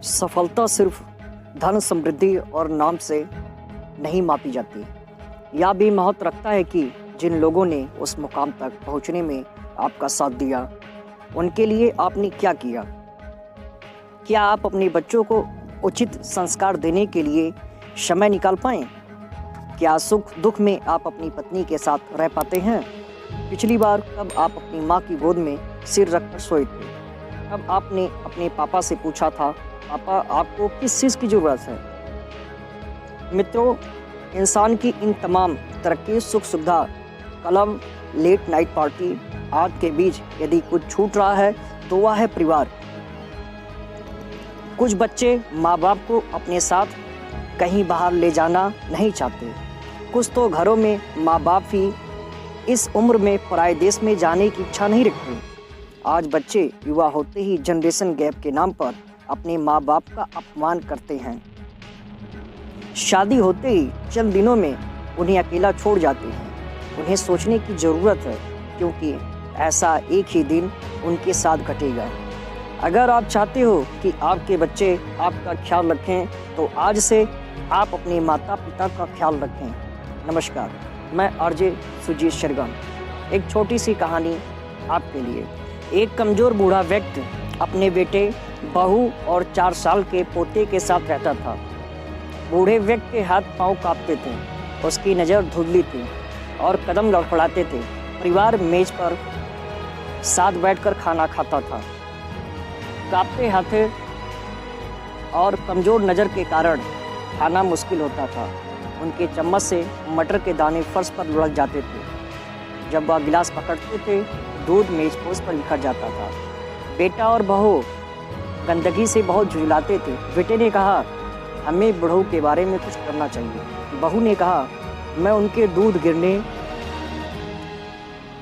सफलता सिर्फ धन समृद्धि और नाम से नहीं मापी जाती। यह भी महत्व रखता है कि जिन लोगों ने उस मुकाम तक पहुंचने में आपका साथ दिया, उनके लिए आपने क्या किया। क्या आप अपने बच्चों को उचित संस्कार देने के लिए समय निकाल पाएं? क्या सुख दुख में आप अपनी पत्नी के साथ रह पाते हैं? पिछली बार कब आप अपनी माँ की गोद में सिर रखकर सोए थे? कब आपने अपने पापा से पूछा था, पापा आपको किस चीज़ की ज़रूरत है? मित्रों, इंसान की इन तमाम तरक्की, सुख सुविधा, कलम, लेट नाइट पार्टी आदि के बीच यदि कुछ छूट रहा है तो वह है परिवार। कुछ बच्चे माँ बाप को अपने साथ कहीं बाहर ले जाना नहीं चाहते। कुछ तो घरों में माँ बाप ही इस उम्र में पराए देश में जाने की इच्छा नहीं रखते। आज बच्चे युवा होते ही जनरेशन गैप के नाम पर अपने माँ बाप का अपमान करते हैं। शादी होते ही चंद दिनों में उन्हें अकेला छोड़ जाते हैं। उन्हें सोचने की ज़रूरत है, क्योंकि ऐसा एक ही दिन उनके साथ घटेगा। अगर आप चाहते हो कि आपके बच्चे आपका ख्याल रखें, तो आज से आप अपने माता पिता का ख्याल रखें। नमस्कार, मैं आरजे सुजीत शरगम। एक छोटी सी कहानी आपके लिए। एक कमज़ोर बूढ़ा व्यक्ति अपने बेटे, बहू और 4 साल के पोते के साथ रहता था। बूढ़े व्यक्ति के हाथ पांव कांपते थे, उसकी नज़र धुंधली थी और कदम लड़खड़ाते थे। परिवार मेज पर साथ बैठकर खाना खाता था। कांपते हाथ और कमज़ोर नज़र के कारण खाना मुश्किल होता था। उनके चम्मच से मटर के दाने फर्श पर लुढ़क जाते थे। जब वह गिलास पकड़ते थे, दूध मेजपोश पर बिखर जाता था। बेटा और बहू गंदगी से बहुत झुंझलाते थे। बेटे ने कहा, हमें बूढ़ों के बारे में कुछ करना चाहिए। बहू ने कहा, मैं उनके दूध गिरने,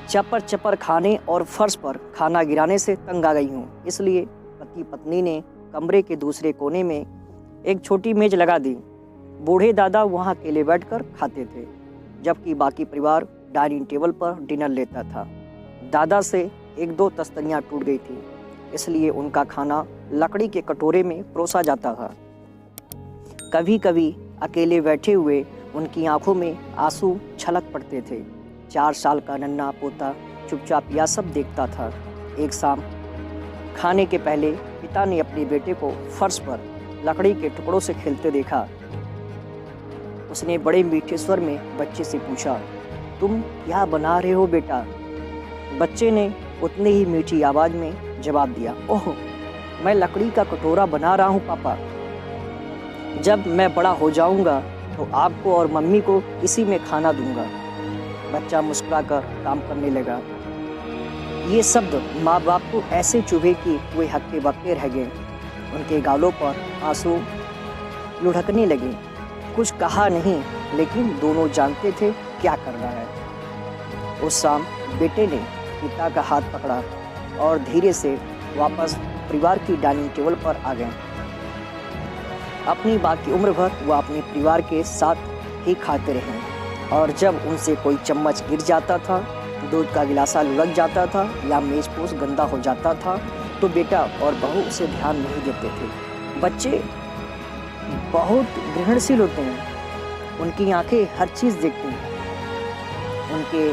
चपर चपर खाने और फर्श पर खाना गिराने से तंग आ गई हूँ। इसलिए पति पत्नी ने कमरे के दूसरे कोने में एक छोटी मेज लगा दी। बूढ़े दादा वहाँ अकेले बैठकर खाते थे, जबकि बाकी परिवार डाइनिंग टेबल पर डिनर लेता था। दादा से 1-2 तस्तनियाँ टूट गई थी, इसलिए उनका खाना लकड़ी के कटोरे में परोसा जाता था। कभी कभी अकेले बैठे हुए उनकी आंखों में आंसू छलक पड़ते थे। 4 साल का नन्हा पोता चुपचाप यह सब देखता था। एक शाम खाने के पहले पिता ने अपने बेटे को फर्श पर लकड़ी के टुकड़ों से खेलते देखा। उसने बड़े मीठे स्वर में बच्चे से पूछा, तुम क्या बना रहे हो बेटा? बच्चे ने उतनी ही मीठी आवाज़ में जवाब दिया, ओह, मैं लकड़ी का कटोरा बना रहा हूँ पापा। जब मैं बड़ा हो जाऊँगा तो आपको और मम्मी को इसी में खाना दूंगा। बच्चा मुस्कुराकर काम करने लगा। ये शब्द माँ बाप को ऐसे चुभे कि वे हक्के बक्के रह गए। उनके गालों पर आंसू लुढ़कने लगे। कुछ कहा नहीं, लेकिन दोनों जानते थे क्या करना है। उस शाम बेटे ने पिता का हाथ पकड़ा और धीरे से वापस परिवार की डाइनिंग टेबल पर आ गए। अपनी बाकी उम्र भर वह अपने परिवार के साथ ही खाते रहे, और जब उनसे कोई चम्मच गिर जाता था, दूध का गिलासा लुढ़क जाता था या मेजपोश गंदा हो जाता था, तो बेटा और बहू उसे ध्यान नहीं देते थे। बच्चे बहुत ग्रहणशील होते हैं। उनकी आंखें हर चीज़ देखती हैं, उनके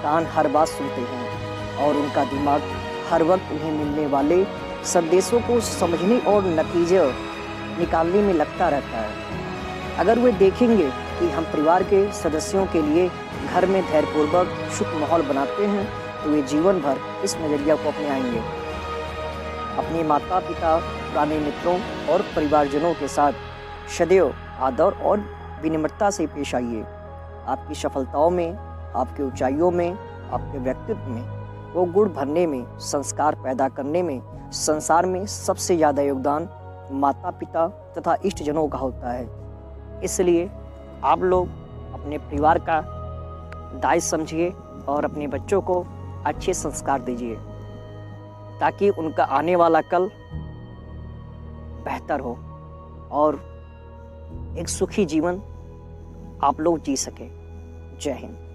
कान हर बात सुनते हैं और उनका दिमाग हर वक्त उन्हें मिलने वाले संदेशों को समझने और नतीजे निकालने में लगता रहता है। अगर वे देखेंगे कि हम परिवार के सदस्यों के लिए घर में धैर्यपूर्वक सुख माहौल बनाते हैं, तो वे जीवन भर इस नज़रिया को अपनाएंगे। अपने माता पिता, पुराने मित्रों और परिवारजनों के साथ सदैव आदर और विनम्रता से पेश आइए। आपकी सफलताओं में, आपकी ऊंचाइयों में, आपके व्यक्तित्व में वो गुण भरने में, संस्कार पैदा करने में संसार में सबसे ज़्यादा योगदान माता पिता तथा इष्टजनों का होता है। इसलिए आप लोग अपने परिवार का दायित्व समझिए और अपने बच्चों को अच्छे संस्कार दीजिए, ताकि उनका आने वाला कल बेहतर हो और एक सुखी जीवन आप लोग जी सकें। जय हिंद।